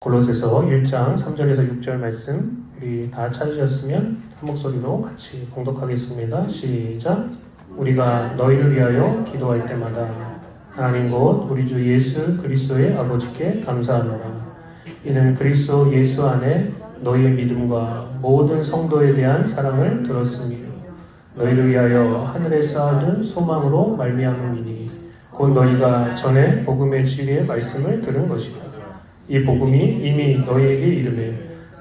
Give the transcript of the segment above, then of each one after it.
골로새서 1장 3절에서 6절 말씀 우리 다 찾으셨으면 한 목소리로 같이 봉독하겠습니다. 시작. 우리가 너희를 위하여 기도할 때마다 하나님 곧 우리 주 예수 그리스도의 아버지께 감사하노라. 이는 그리스도 예수 안에 너희의 믿음과 모든 성도에 대한 사랑을 들었으며 너희를 위하여 하늘에 쌓아둔 소망으로 말미암음이니 곧 너희가 전에 복음의 진리의 말씀을 들은 것이다. 이 복음이 이미 너희에게 이르매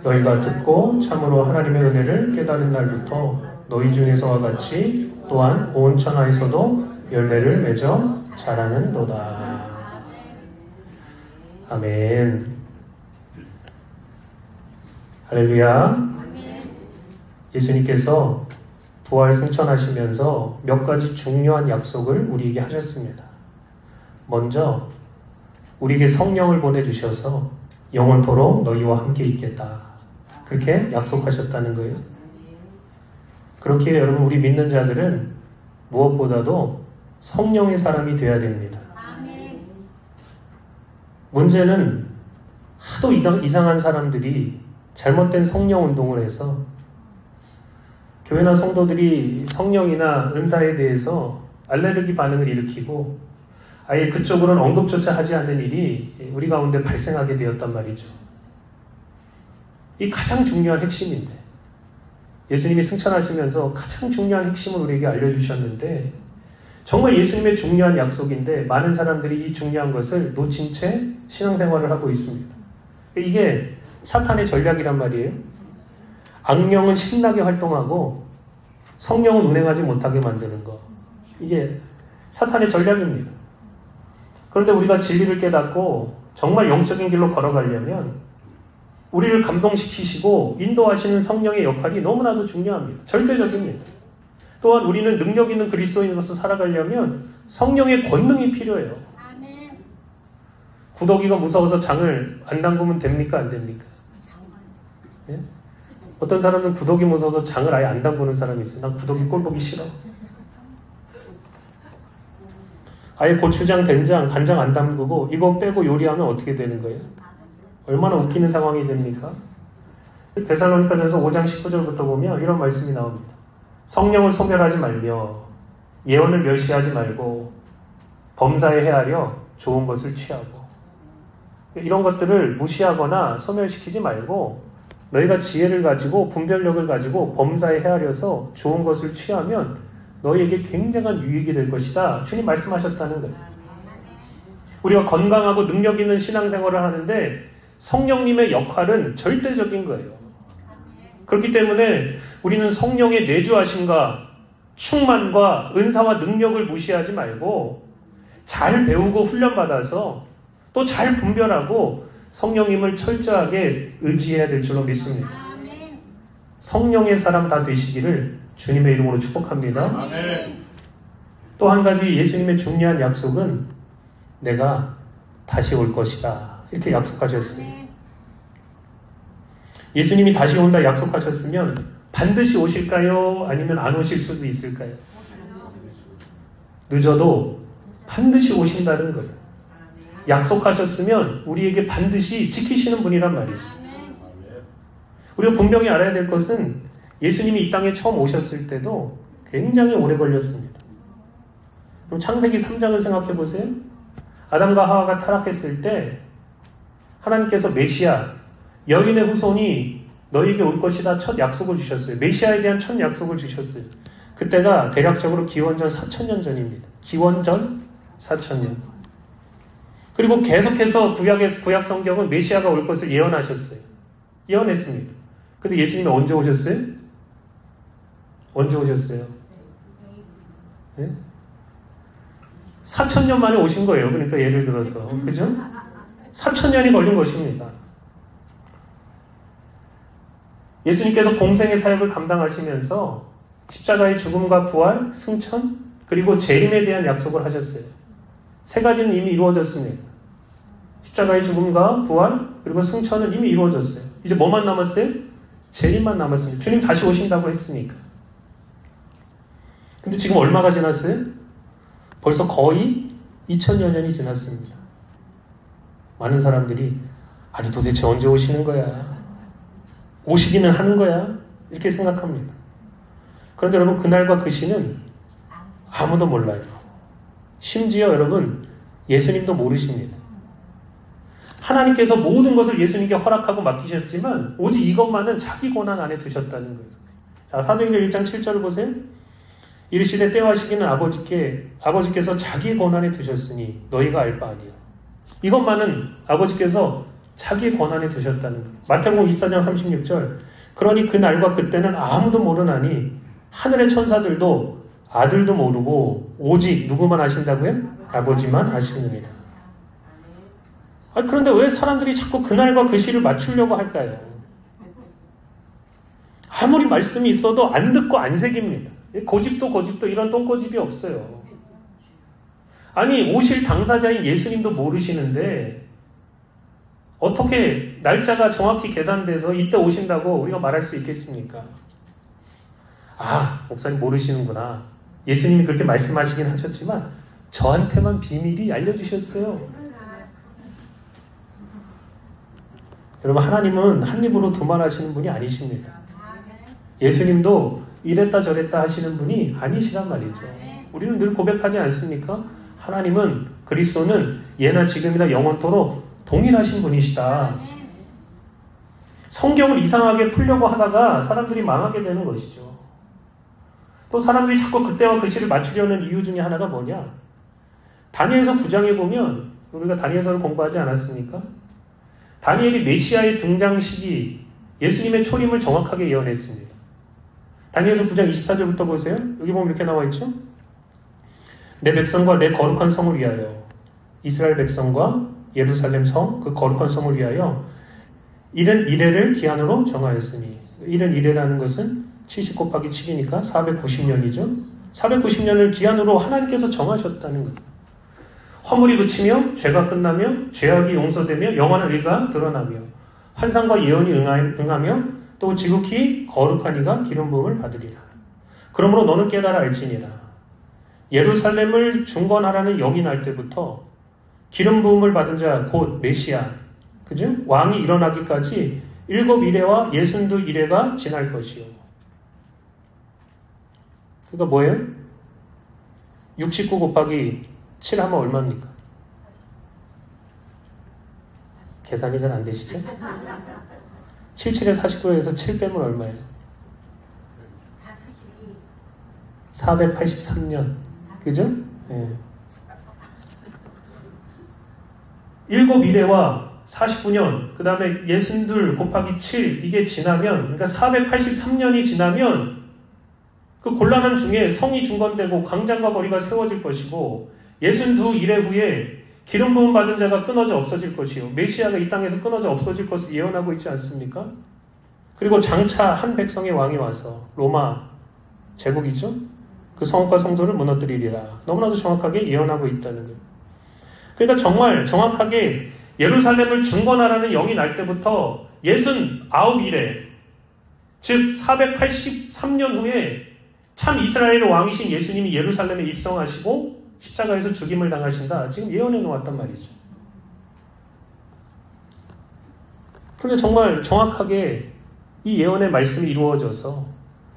너희가 듣고 참으로 하나님의 은혜를 깨달은 날부터 너희 중에서와 같이 또한 온 천하에서도 열매를 맺어 자라는도다. 아멘. 할렐루야. 예수님께서 부활 승천하시면서 몇 가지 중요한 약속을 우리에게 하셨습니다. 먼저 우리에게 성령을 보내주셔서 영원토록 너희와 함께 있겠다. 그렇게 약속하셨다는 거예요. 그렇게 여러분 우리 믿는 자들은 무엇보다도 성령의 사람이 되어야 됩니다. 문제는 하도 이상한 사람들이 잘못된 성령 운동을 해서 교회나 성도들이 성령이나 은사에 대해서 알레르기 반응을 일으키고 아예 그쪽으로는 언급조차 하지 않는 일이 우리 가운데 발생하게 되었단 말이죠. 이 가장 중요한 핵심인데 예수님이 승천하시면서 가장 중요한 핵심을 우리에게 알려주셨는데 정말 예수님의 중요한 약속인데 많은 사람들이 이 중요한 것을 놓친 채 신앙생활을 하고 있습니다. 이게 사탄의 전략이란 말이에요. 악령은 신나게 활동하고 성령은 운행하지 못하게 만드는 거. 이게 사탄의 전략입니다. 그런데 우리가 진리를 깨닫고 정말 영적인 길로 걸어가려면 우리를 감동시키시고 인도하시는 성령의 역할이 너무나도 중요합니다. 절대적입니다. 또한 우리는 능력 있는 그리스도인으로서 살아가려면 성령의 권능이 필요해요. 구더기가 무서워서 장을 안 담그면 됩니까? 안 됩니까? 예? 어떤 사람은 구더기 무서워서 장을 아예 안 담그는 사람이 있어요. 난 구더기 꼴 보기 싫어. 아예 고추장, 된장, 간장 안 담그고 이거 빼고 요리하면 어떻게 되는 거예요? 얼마나 웃기는 상황이 됩니까? 데살로니가전서 5장 19절부터 보면 이런 말씀이 나옵니다. 성령을 소멸하지 말며 예언을 멸시하지 말고 범사에 헤아려 좋은 것을 취하고 이런 것들을 무시하거나 소멸시키지 말고 너희가 지혜를 가지고 분별력을 가지고 범사에 헤아려서 좋은 것을 취하면 너희에게 굉장한 유익이 될 것이다. 주님 말씀하셨다는 거예요. 우리가 건강하고 능력 있는 신앙생활을 하는데 성령님의 역할은 절대적인 거예요. 그렇기 때문에 우리는 성령의 내주하심과 충만과 은사와 능력을 무시하지 말고 잘 배우고 훈련받아서 또 잘 분별하고 성령님을 철저하게 의지해야 될 줄로 믿습니다. 성령의 사람 다 되시기를 주님의 이름으로 축복합니다. 또 한 가지 예수님의 중요한 약속은 내가 다시 올 것이다. 이렇게 약속하셨어요. 예수님이 다시 온다 약속하셨으면 반드시 오실까요? 아니면 안 오실 수도 있을까요? 늦어도 반드시 오신다는 거예요. 약속하셨으면 우리에게 반드시 지키시는 분이란 말이죠. 우리가 분명히 알아야 될 것은 예수님이 이 땅에 처음 오셨을 때도 굉장히 오래 걸렸습니다. 그럼 창세기 3장을 생각해 보세요. 아담과 하와가 타락했을 때 하나님께서 메시아, 여인의 후손이 너희에게 올 것이다 첫 약속을 주셨어요. 메시아에 대한 첫 약속을 주셨어요. 그때가 대략적으로 기원전 4000년 전입니다. 기원전 4000년. 그리고 계속해서 구약 성경은 메시아가 올 것을 예언하셨어요. 예언했습니다. 근데 예수님이 언제 오셨어요? 언제 오셨어요? 네? 4000년 만에 오신 거예요. 그러니까 예를 들어서. 그죠? 4000년이 걸린 것입니다. 예수님께서 공생의 사역을 감당하시면서 십자가의 죽음과 부활, 승천, 그리고 재림에 대한 약속을 하셨어요. 세 가지는 이미 이루어졌습니다. 십자가의 죽음과 부활, 그리고 승천은 이미 이루어졌어요. 이제 뭐만 남았어요? 재림만 남았습니다. 주님 다시 오신다고 했으니까. 근데 지금 얼마가 지났어요? 벌써 거의 2000여 년이 지났습니다. 많은 사람들이 아니 도대체 언제 오시는 거야? 오시기는 하는 거야? 이렇게 생각합니다. 그런데 여러분 그날과 그 시는 아무도 몰라요. 심지어 여러분 예수님도 모르십니다. 하나님께서 모든 것을 예수님께 허락하고 맡기셨지만 오직 이것만은 자기 권한 안에 두셨다는 거예요. 자, 사도행전 1장 7절을 보세요. 이르시되 때와 시기는 아버지께서 자기 권한에 두셨으니 너희가 알 바 아니야. 이것만은 아버지께서 자기 권한에 두셨다는 거예요. 마태복음 24장 36절. 그러니 그 날과 그때는 아무도 모르나니 하늘의 천사들도 아들도 모르고 오직 누구만 아신다고요? 아버지만 아시느니라. 그런데 왜 사람들이 자꾸 그날과 그 시를 맞추려고 할까요? 아무리 말씀이 있어도 안 듣고 안 새깁니다. 고집도 이런 똥고집이 없어요. 아니 오실 당사자인 예수님도 모르시는데 어떻게 날짜가 정확히 계산돼서 이때 오신다고 우리가 말할 수 있겠습니까? 아, 목사님 모르시는구나. 예수님이 그렇게 말씀하시긴 하셨지만 저한테만 비밀이 알려주셨어요. 여러분 하나님은 한 입으로 두말하시는 분이 아니십니다. 예수님도 이랬다 저랬다 하시는 분이 아니시란 말이죠. 우리는 늘 고백하지 않습니까? 하나님은 그리스도는 예나 지금이나 영원토록 동일하신 분이시다. 성경을 이상하게 풀려고 하다가 사람들이 망하게 되는 것이죠. 또 사람들이 자꾸 그때와 그 시를 맞추려는 이유 중에 하나가 뭐냐? 다니엘서 9장에 보면 우리가 다니엘서를 공부하지 않았습니까? 다니엘이 메시아의 등장 시기, 예수님의 초림을 정확하게 예언했습니다. 다니엘서 9장 24절부터 보세요. 여기 보면 이렇게 나와 있죠. 내 백성과 내 거룩한 성을 위하여, 이스라엘 백성과 예루살렘 성, 그 거룩한 성을 위하여 이른 이래를 기한으로 정하였으니, 이른 이래라는 것은 70 곱하기 7이니까 490년이죠. 490년을 기한으로 하나님께서 정하셨다는 거예요. 허물이 그치며 죄가 끝나며 죄악이 용서되며 영원한 의가 드러나며 환상과 예언이 응하며 또 지극히 거룩한 이가 기름 부음을 받으리라. 그러므로 너는 깨달아 알지니라. 예루살렘을 중건하라는 영이 날 때부터 기름 부음을 받은 자 곧 메시아, 그죠? 왕이 일어나기까지 7 이래와 62 이래가 지날 것이요. 그러니까 뭐예요? 69 곱하기 7 하면 얼마입니까? 계산이 잘 안 되시죠? 77에 49에서 7 빼면 얼마예요? 483년. 그죠? 예. 7 이래와 49년, 그 다음에 62 곱하기 7, 이게 지나면, 그러니까 483년이 지나면 그 곤란한 중에 성이 중건되고 광장과 거리가 세워질 것이고 62 이래 후에 기름 부음 받은 자가 끊어져 없어질 것이요. 메시아가 이 땅에서 끊어져 없어질 것을 예언하고 있지 않습니까? 그리고 장차 한 백성의 왕이 와서 로마 제국이죠. 그 성읍과 성소를 무너뜨리리라. 너무나도 정확하게 예언하고 있다는 거예요. 그러니까 정말 정확하게 예루살렘을 중건하라는 영이 날 때부터 69 이래, 즉 483년 후에 참 이스라엘의 왕이신 예수님이 예루살렘에 입성하시고 십자가에서 죽임을 당하신다. 지금 예언해 놓았단 말이죠. 그런데 정말 정확하게 이 예언의 말씀이 이루어져서,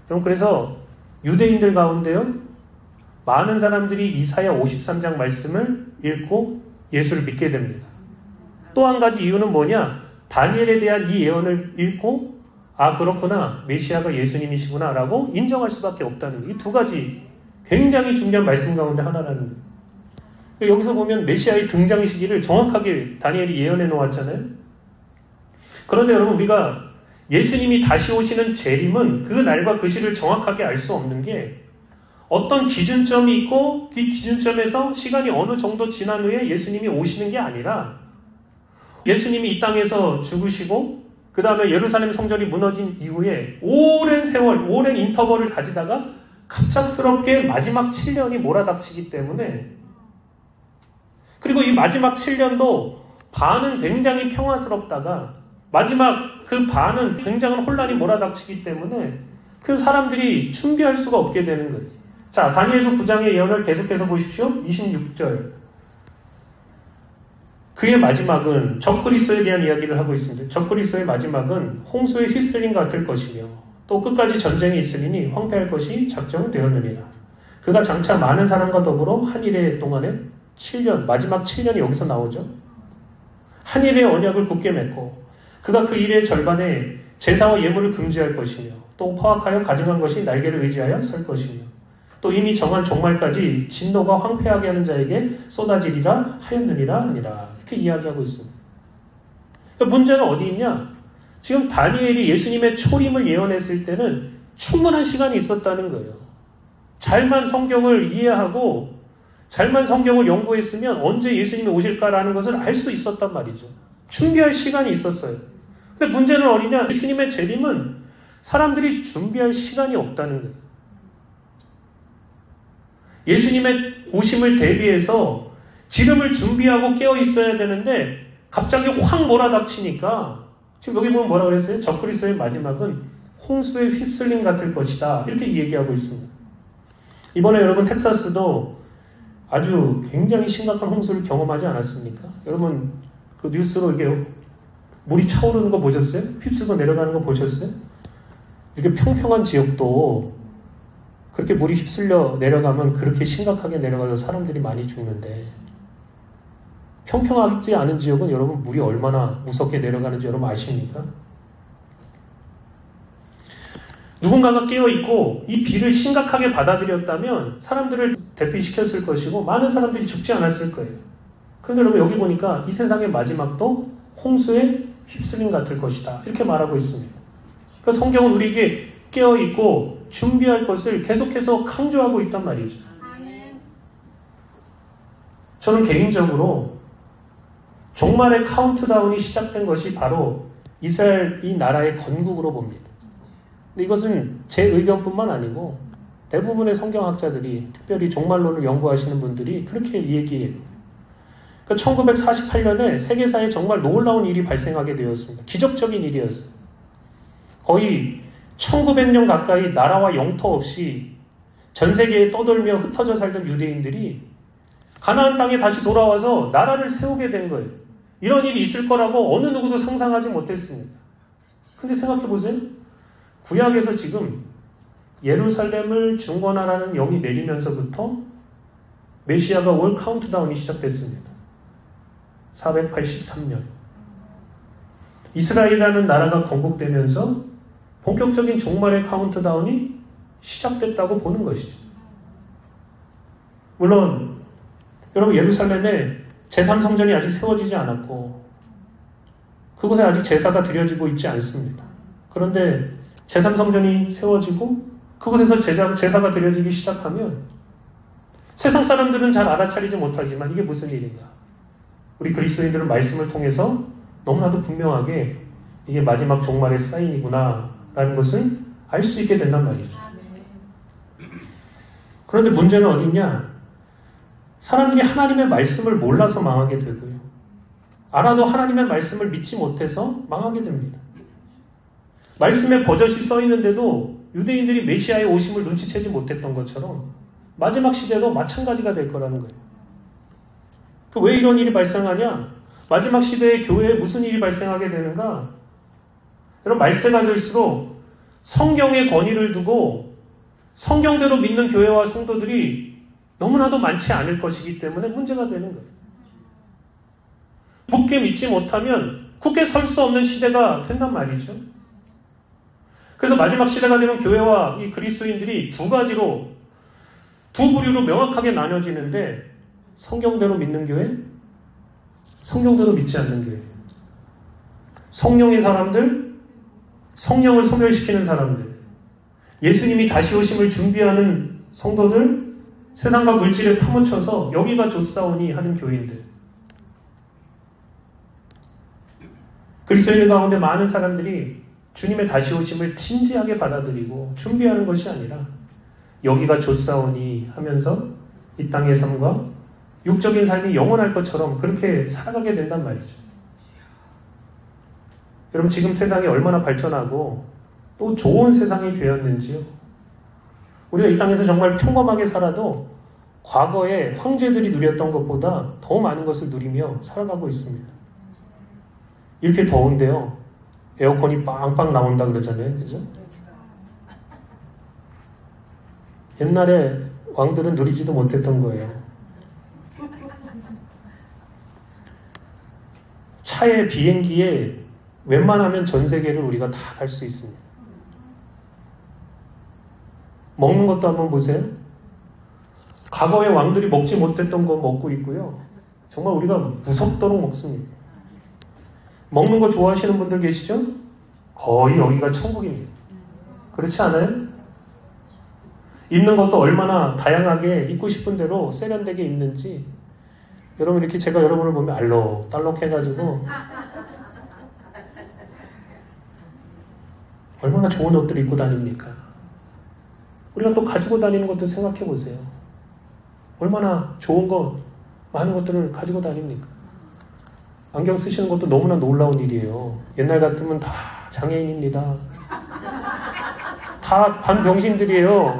여러분 그래서 유대인들 가운데요 많은 사람들이 이사야 53장 말씀을 읽고 예수를 믿게 됩니다. 또 한 가지 이유는 뭐냐? 다니엘에 대한 이 예언을 읽고 아 그렇구나, 메시아가 예수님이시구나 라고 인정할 수밖에 없다는 거예요. 이 두 가지 굉장히 중요한 말씀 가운데 하나라는 거예요. 여기서 보면 메시아의 등장 시기를 정확하게 다니엘이 예언해 놓았잖아요. 그런데 여러분 우리가 예수님이 다시 오시는 재림은 그 날과 그 시를 정확하게 알 수 없는 게 어떤 기준점이 있고 그 기준점에서 시간이 어느 정도 지난 후에 예수님이 오시는 게 아니라 예수님이 이 땅에서 죽으시고 그 다음에 예루살렘 성전이 무너진 이후에 오랜 세월, 오랜 인터벌을 가지다가 갑작스럽게 마지막 7년이 몰아닥치기 때문에, 그리고 이 마지막 7년도 반은 굉장히 평화스럽다가 마지막 그 반은 굉장한 혼란이 몰아닥치기 때문에 그 사람들이 준비할 수가 없게 되는 거지. 자, 다니엘서 9장의 예언을 계속해서 보십시오. 26절. 그의 마지막은 적그리스도에 대한 이야기를 하고 있습니다. 적그리스도의 마지막은 홍수의 휘슬림 같을 것이며 또 끝까지 전쟁이 있으리니 황폐할 것이 작정되었느니라. 그가 장차 많은 사람과 더불어 한 일해 동안에 7년, 마지막 7년이 여기서 나오죠. 한 일의 언약을 굳게 맺고 그가 그 일의 절반에 제사와 예물을 금지할 것이며 또 파악하여 가증한 것이 날개를 의지하여 설 것이며 또 이미 정한 종말까지 진노가 황폐하게 하는 자에게 쏟아지리라 하였느니라 아니라 이렇게 이야기하고 있습니다. 그러니까 문제는 어디 있냐? 지금 다니엘이 예수님의 초림을 예언했을 때는 충분한 시간이 있었다는 거예요. 잘만 성경을 이해하고 잘만 성경을 연구했으면 언제 예수님이 오실까라는 것을 알 수 있었단 말이죠. 준비할 시간이 있었어요. 근데 문제는 어디냐? 예수님의 재림은 사람들이 준비할 시간이 없다는 거예요. 예수님의 오심을 대비해서 기름을 준비하고 깨어 있어야 되는데 갑자기 확 몰아닥치니까 지금 여기 보면 뭐라 그랬어요? 적그리스도의 마지막은 홍수에 휩쓸림 같을 것이다. 이렇게 얘기하고 있습니다. 이번에 여러분 텍사스도 아주 굉장히 심각한 홍수를 경험하지 않았습니까? 여러분 그 뉴스로 이게 물이 차오르는 거 보셨어요? 휩쓸고 내려가는 거 보셨어요? 이렇게 평평한 지역도 그렇게 물이 휩쓸려 내려가면 그렇게 심각하게 내려가서 사람들이 많이 죽는데 평평하지 않은 지역은 여러분 물이 얼마나 무섭게 내려가는지 여러분 아십니까? 누군가가 깨어있고 이 비를 심각하게 받아들였다면 사람들을 대피시켰을 것이고 많은 사람들이 죽지 않았을 거예요. 그런데 여러분 여기 보니까 이 세상의 마지막도 홍수에 휩쓸림 같을 것이다. 이렇게 말하고 있습니다. 그러니까 성경은 우리에게 깨어있고 준비할 것을 계속해서 강조하고 있단 말이죠. 저는 개인적으로 종말의 카운트다운이 시작된 것이 바로 이스라엘 이 나라의 건국으로 봅니다. 근데 이것은 제 의견뿐만 아니고 대부분의 성경학자들이 특별히 종말론을 연구하시는 분들이 그렇게 얘기해요. 그러니까 1948년에 세계사에 정말 놀라운 일이 발생하게 되었습니다. 기적적인 일이었어요. 거의 1900년 가까이 나라와 영토 없이 전 세계에 떠돌며 흩어져 살던 유대인들이 가나안 땅에 다시 돌아와서 나라를 세우게 된 거예요. 이런 일이 있을 거라고 어느 누구도 상상하지 못했습니다. 근데 생각해 보세요. 구약에서 지금 예루살렘을 중건하라는 영이 내리면서부터 메시아가 올 카운트다운이 시작됐습니다. 483년. 이스라엘이라는 나라가 건국되면서 본격적인 종말의 카운트다운이 시작됐다고 보는 것이죠. 물론 여러분 예루살렘에 제3성전이 아직 세워지지 않았고 그곳에 아직 제사가 드려지고 있지 않습니다. 그런데 제3성전이 세워지고 그곳에서 제사가 드려지기 시작하면 세상 사람들은 잘 알아차리지 못하지만 이게 무슨 일인가? 우리 그리스도인들은 말씀을 통해서 너무나도 분명하게 이게 마지막 종말의 사인이구나 라는 것을 알 수 있게 된단 말이죠. 그런데 문제는 어디냐? 사람들이 하나님의 말씀을 몰라서 망하게 되고요. 알아도 하나님의 말씀을 믿지 못해서 망하게 됩니다. 말씀에 버젓이 써 있는데도 유대인들이 메시아의 오심을 눈치채지 못했던 것처럼 마지막 시대도 마찬가지가 될 거라는 거예요. 왜 이런 일이 발생하냐? 마지막 시대에 교회에 무슨 일이 발생하게 되는가? 여러분 말세가 될수록 성경의 권위를 두고 성경대로 믿는 교회와 성도들이 너무나도 많지 않을 것이기 때문에 문제가 되는 거예요. 굳게 믿지 못하면 굳게 설 수 없는 시대가 된단 말이죠. 그래서 마지막 시대가 되면 교회와 이 그리스도인들이 두 부류로 명확하게 나눠지는데 성경대로 믿는 교회, 성경대로 믿지 않는 교회. 성령의 사람들, 성령을 소멸시키는 사람들, 예수님이 다시 오심을 준비하는 성도들, 세상과 물질에 파묻혀서 여기가 좋사오니 하는 교인들. 그리스도인 가운데 많은 사람들이 주님의 다시 오심을 진지하게 받아들이고 준비하는 것이 아니라 여기가 좋사오니 하면서 이 땅의 삶과 육적인 삶이 영원할 것처럼 그렇게 살아가게 된단 말이죠. 여러분 지금 세상이 얼마나 발전하고 또 좋은 세상이 되었는지요. 우리가 이 땅에서 정말 평범하게 살아도 과거에 황제들이 누렸던 것보다 더 많은 것을 누리며 살아가고 있습니다. 이렇게 더운데요. 에어컨이 빵빵 나온다 그러잖아요. 그죠? 옛날에 왕들은 누리지도 못했던 거예요. 차에 비행기에 웬만하면 전 세계를 우리가 다 갈 수 있습니다. 먹는 것도 한번 보세요. 과거에 왕들이 먹지 못했던 거 먹고 있고요. 정말 우리가 무섭도록 먹습니다. 먹는 거 좋아하시는 분들 계시죠? 거의 여기가 천국입니다. 그렇지 않아요? 입는 것도 얼마나 다양하게 입고 싶은 대로 세련되게 입는지 여러분 이렇게 제가 여러분을 보면 알록달록 해가지고 얼마나 좋은 옷들을 입고 다닙니까? 우리가 또 가지고 다니는 것도 생각해 보세요. 얼마나 좋은 것, 많은 것들을 가지고 다닙니까? 안경 쓰시는 것도 너무나 놀라운 일이에요. 옛날 같으면 다 장애인입니다. 다 반병신들이에요.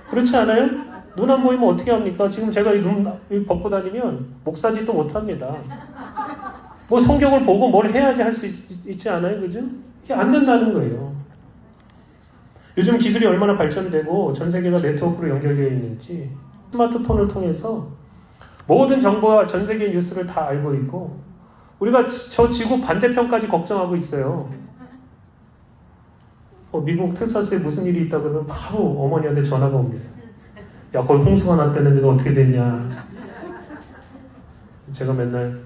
그렇지 않아요? 눈 안 보이면 어떻게 합니까? 지금 제가 이 눈 벗고 다니면 목사짓도 못합니다. 뭐 성경을 보고 뭘 해야지 할 수 있지 않아요? 그죠? 이게 안 된다는 거예요. 요즘 기술이 얼마나 발전되고 전 세계가 네트워크로 연결되어 있는지 스마트폰을 통해서 모든 정보와 전 세계 뉴스를 다 알고 있고 우리가 저 지구 반대편까지 걱정하고 있어요. 미국 텍사스에 무슨 일이 있다 그러면 바로 어머니한테 전화가 옵니다. 야, 거기 홍수가 났다는데 너 어떻게 됐냐. 제가 맨날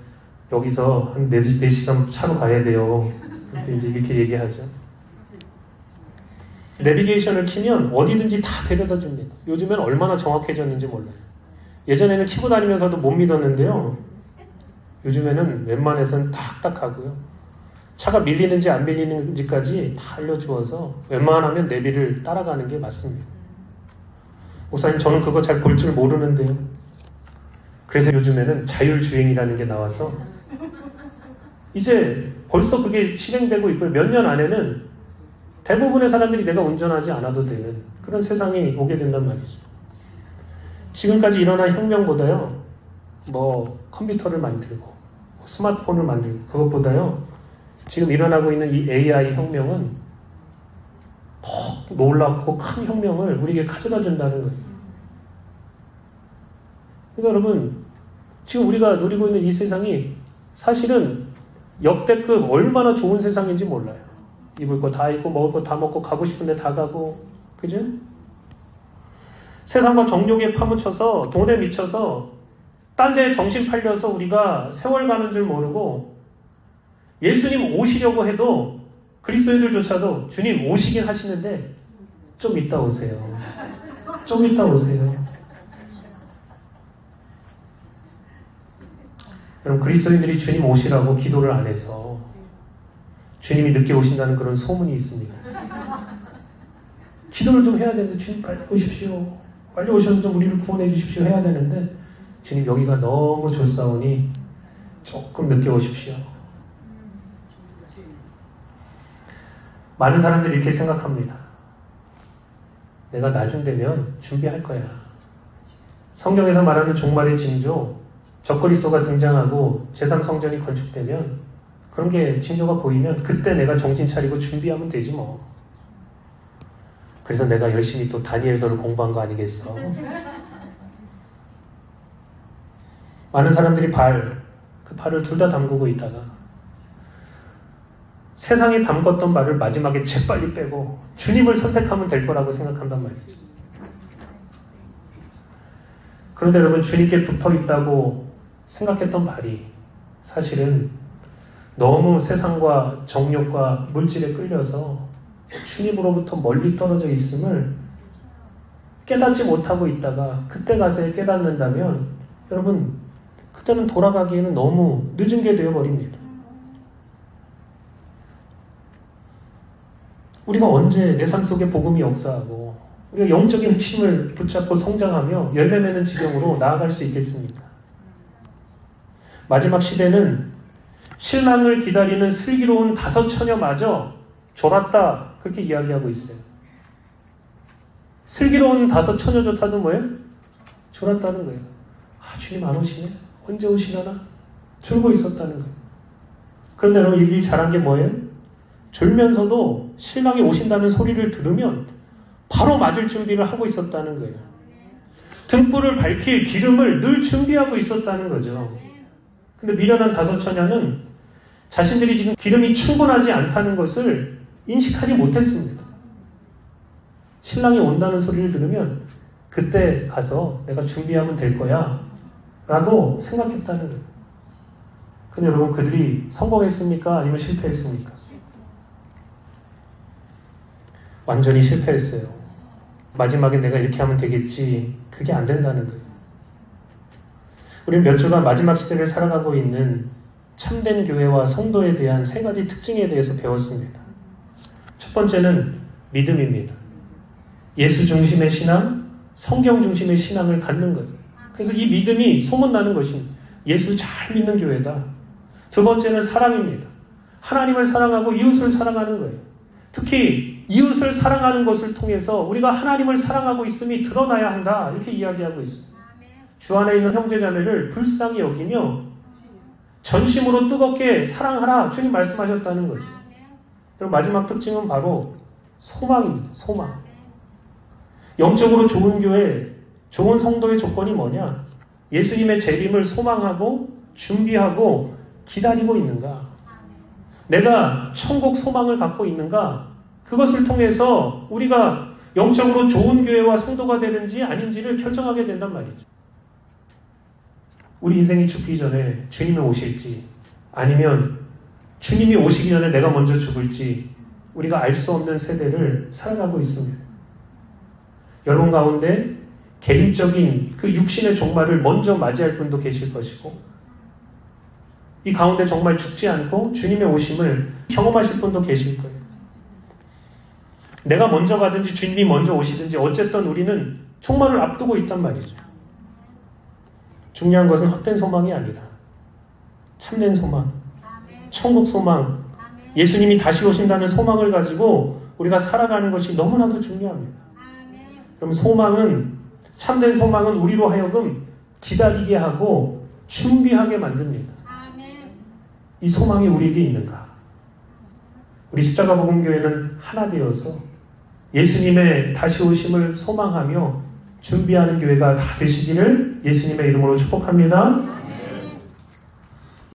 여기서 한 4시간 차로 가야 돼요. 이렇게 얘기하죠. 내비게이션을 키면 어디든지 다 데려다 줍니다. 요즘엔 얼마나 정확해졌는지 몰라요. 예전에는 키고 다니면서도 못 믿었는데요. 요즘에는 웬만해서는 딱딱하고요. 차가 밀리는지 안 밀리는지까지 다 알려주어서 웬만하면 내비를 따라가는 게 맞습니다. 목사님 저는 그거 잘 볼 줄 모르는데요. 그래서 요즘에는 자율주행이라는 게 나와서 이제 벌써 그게 실행되고 있고 몇 년 안에는 대부분의 사람들이 내가 운전하지 않아도 되는 그런 세상이 오게 된단 말이죠. 지금까지 일어난 혁명보다요. 뭐 컴퓨터를 만들고 스마트폰을 만들고 그것보다요. 지금 일어나고 있는 이 AI 혁명은 더 놀랍고 큰 혁명을 우리에게 가져다 준다는 거예요. 그러니까 여러분 지금 우리가 누리고 있는 이 세상이 사실은 역대급 얼마나 좋은 세상인지 몰라요. 입을 거 다 입고 먹을 거 다 먹고 가고 싶은 데 다 가고 그죠? 세상과 정욕에 파묻혀서 돈에 미쳐서 딴 데에 정신 팔려서 우리가 세월 가는 줄 모르고 예수님 오시려고 해도 그리스도인들조차도 주님 오시긴 하시는데 좀 이따 오세요. 좀 이따 오세요. 여러분 그리스도인들이 주님 오시라고 기도를 안 해서 주님이 늦게 오신다는 그런 소문이 있습니다. 기도를 좀 해야 되는데 주님 빨리 오십시오. 빨리 오셔서 좀 우리를 구원해 주십시오 해야 되는데 주님 여기가 너무 좋사오니 조금 늦게 오십시오. 많은 사람들이 이렇게 생각합니다. 내가 나중 되면 준비할 거야. 성경에서 말하는 종말의 징조, 적그리스도가 등장하고 제3성전이 건축되면 그런 게 징조가 보이면 그때 내가 정신 차리고 준비하면 되지 뭐. 그래서 내가 열심히 또 다니엘서를 공부한 거 아니겠어. 많은 사람들이 그 발을 둘 다 담그고 있다가 세상에 담궜던 발을 마지막에 재빨리 빼고 주님을 선택하면 될 거라고 생각한단 말이죠. 그런데 여러분 주님께 붙어 있다고 생각했던 발이 사실은 너무 세상과 정욕과 물질에 끌려서 주님으로부터 멀리 떨어져 있음을 깨닫지 못하고 있다가 그때 가서 깨닫는다면 여러분 그때는 돌아가기에는 너무 늦은 게 되어버립니다. 우리가 언제 내 삶 속에 복음이 역사하고 우리가 영적인 핵심을 붙잡고 성장하며 열매 맺는 지경으로 나아갈 수 있겠습니까? 마지막 시대는 신랑을 기다리는 슬기로운 5 처녀마저 졸았다 그렇게 이야기하고 있어요. 슬기로운 5 처녀조차도 뭐예요? 졸았다는 거예요. 아, 주님 안 오시네? 언제 오시려나? 졸고 있었다는 거예요. 그런데 여러분, 이들이 잘한 게 뭐예요? 졸면서도 신랑이 오신다는 소리를 들으면 바로 맞을 준비를 하고 있었다는 거예요. 등불을 밝힐 기름을 늘 준비하고 있었다는 거죠. 근데 미련한 다섯 처녀는 자신들이 지금 기름이 충분하지 않다는 것을 인식하지 못했습니다. 신랑이 온다는 소리를 들으면 그때 가서 내가 준비하면 될 거야 라고 생각했다는 거예요. 근데 여러분, 그들이 성공했습니까? 아니면 실패했습니까? 완전히 실패했어요. 마지막에 내가 이렇게 하면 되겠지. 그게 안 된다는 거예요. 우리는 몇 주간 마지막 시대를 살아가고 있는 참된 교회와 성도에 대한 세 가지 특징에 대해서 배웠습니다. 첫 번째는 믿음입니다. 예수 중심의 신앙, 성경 중심의 신앙을 갖는 거예요. 그래서 이 믿음이 소문나는 것입니다. 예수 잘 믿는 교회다. 두 번째는 사랑입니다. 하나님을 사랑하고 이웃을 사랑하는 거예요. 특히 이웃을 사랑하는 것을 통해서 우리가 하나님을 사랑하고 있음이 드러나야 한다. 이렇게 이야기하고 있습니다. 주 안에 있는 형제자매를 불쌍히 여기며 전심으로 뜨겁게 사랑하라. 주님 말씀하셨다는 거죠. 그리고 마지막 특징은 바로 소망입니다. 소망. 영적으로 좋은 교회, 좋은 성도의 조건이 뭐냐? 예수님의 재림을 소망하고 준비하고 기다리고 있는가? 내가 천국 소망을 갖고 있는가? 그것을 통해서 우리가 영적으로 좋은 교회와 성도가 되는지 아닌지를 결정하게 된단 말이죠. 우리 인생이 죽기 전에 주님이 오실지, 아니면 주님이 오시기 전에 내가 먼저 죽을지 우리가 알 수 없는 세대를 살아가고 있습니다. 여러분 가운데 개인적인 그 육신의 종말을 먼저 맞이할 분도 계실 것이고, 이 가운데 정말 죽지 않고 주님의 오심을 경험하실 분도 계실 거예요. 내가 먼저 가든지 주님이 먼저 오시든지 어쨌든 우리는 종말을 앞두고 있단 말이죠. 중요한 것은 헛된 소망이 아니라 참된 소망, 천국 소망, 예수님이 다시 오신다는 소망을 가지고 우리가 살아가는 것이 너무나도 중요합니다. 그럼 소망은, 참된 소망은 우리로 하여금 기다리게 하고 준비하게 만듭니다. 이 소망이 우리에게 있는가? 우리 십자가 복음교회는 하나 되어서 예수님의 다시 오심을 소망하며 준비하는 교회가 다 되시기를 예수님의 이름으로 축복합니다.